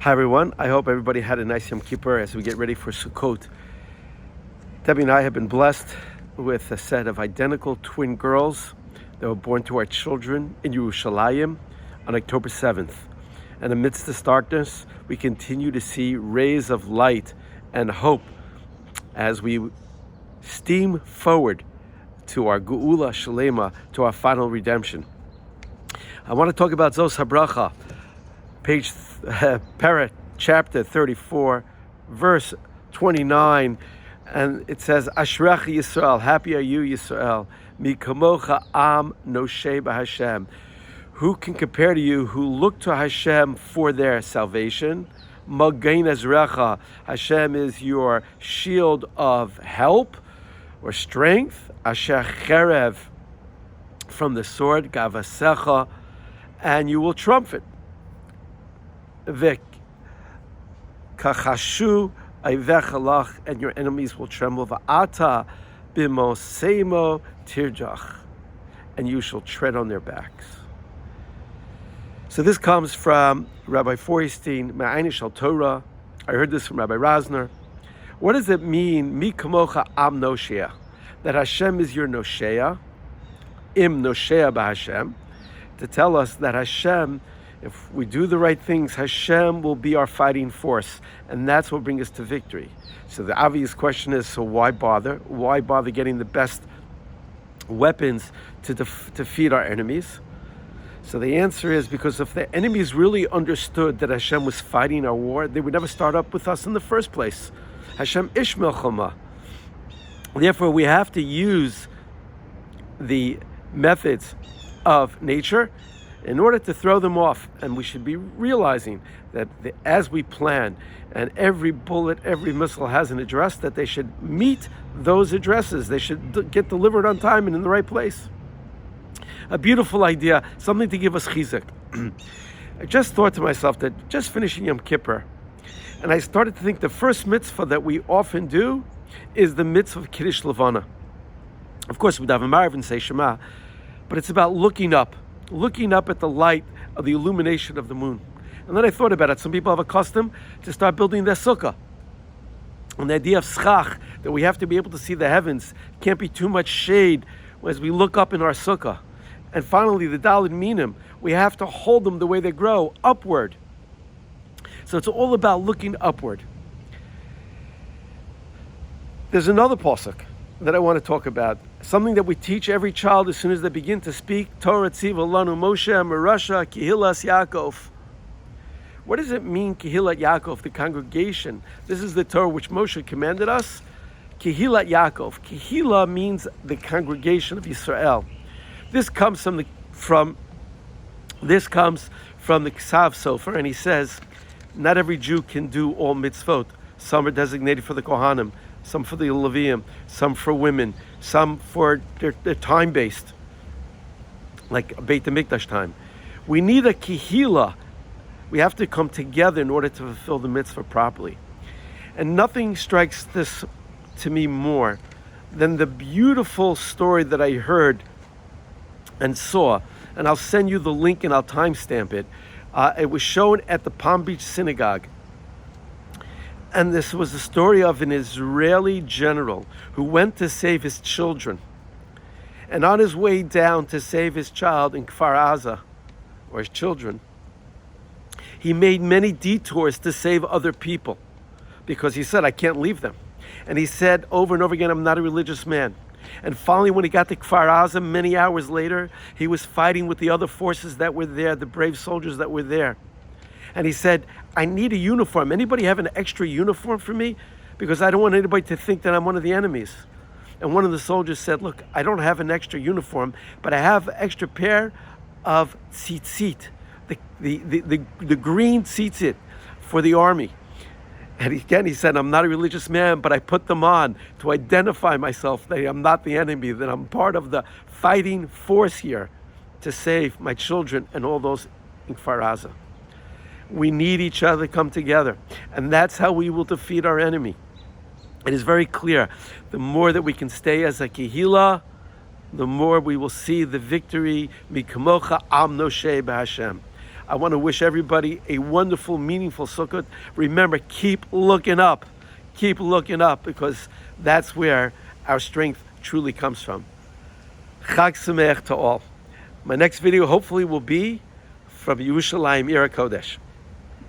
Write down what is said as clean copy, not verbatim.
Hi everyone, I hope everybody had a nice Yom Kippur as we get ready for Sukkot. Debbie and I have been blessed with a set of identical twin girls that were born to our children in Yerushalayim on October 7th. And amidst this darkness, we continue to see rays of light and hope as we steam forward to our Geula Shalema, to our final redemption. I want to talk about Zos Habrach, chapter 34, verse 29, and it says, Ashrech Yisrael, happy are you, Yisrael, mi kamocha am noshe b'Hashem. Who can compare to you who look to Hashem for their salvation? Magain Ezrecha, Hashem is your shield of help or strength. Asher cherev, from the sword, gavasecha, and you will trumpet. Vek kachashu ayvechalach, and your enemies will tremble. Va'ata bimosemo tirjach, and you shall tread on their backs. So this comes from Rabbi Feuerstein, Ma'ayin Shal Torah. I heard this from Rabbi Rosner. What does it mean, mi kamocha am noshea? That Hashem is your noshea, im noshea b'Hashem, to tell us that Hashem, if we do the right things, Hashem will be our fighting force, and that's what brings us to victory. So the obvious question is, so why bother? Why bother getting the best weapons to defeat our enemies? So the answer is because if the enemies really understood that Hashem was fighting our war, they would never start up with us in the first place. Hashem ish milchama. Therefore, we have to use the methods of nature in order to throw them off. And we should be realizing that as we plan, and every bullet, every missile has an address, that they should meet those addresses. They should get delivered on time and in the right place. A beautiful idea, something to give us chizuk. I just thought to myself that just finishing Yom Kippur, and I started to think the first mitzvah that we often do is the mitzvah of Kiddush Levana. Of course, we daven Marav and say Shema, but it's about looking up at the light of the illumination of the moon. And then I thought about it. Some people have a custom to start building their sukkah. And the idea of schach, that we have to be able to see the heavens, can't be too much shade as we look up in our sukkah. And finally, the Daled Minim, we have to hold them the way they grow, upward. So it's all about looking upward. There's another pasuk that I want to talk about, something that we teach every child as soon as they begin to speak. Torah tziva lanu Moshe Merasha Kehillas Yaakov. What does it mean, Kehillat Yaakov, the congregation? This is the Torah which Moshe commanded us. Kehillat Yaakov. Kehillah means the congregation of Yisrael. This comes from the Ksav Sofer, and he says, not every Jew can do all mitzvot. Some are designated for the Kohanim, some for the Leviim, some for women, some for their time-based, like Beit HaMikdash time. We need a kehillah. We have to come together in order to fulfill the mitzvah properly. And nothing strikes this to me more than the beautiful story that I heard and saw, and I'll send you the link and I'll timestamp it. It was shown at the Palm Beach Synagogue. And this was the story of an Israeli general who went to save his children. And on his way down to save his child in Kfar Aza, or his children, he made many detours to save other people because he said, I can't leave them. And he said over and over again, I'm not a religious man. And finally, when he got to Kfar Aza, many hours later, he was fighting with the other forces that were there, the brave soldiers that were there. And he said, I need a uniform. Anybody have an extra uniform for me? Because I don't want anybody to think that I'm one of the enemies. And one of the soldiers said, look, I don't have an extra uniform, but I have an extra pair of tzitzit, the green tzitzit for the army. And again, he said, I'm not a religious man, but I put them on to identify myself that I'm not the enemy, that I'm part of the fighting force here to save my children and all those in Kfar Aza. We need each other to come together. And that's how we will defeat our enemy. It is very clear. The more that we can stay as a kehillah, the more we will see the victory. Mi kamocha am noshe b'Hashem. I want to wish everybody a wonderful, meaningful Sukkot. Remember, keep looking up. Keep looking up, because that's where our strength truly comes from. Chag Sameach to all. My next video hopefully will be from Yerushalayim, Ir HaKodesh.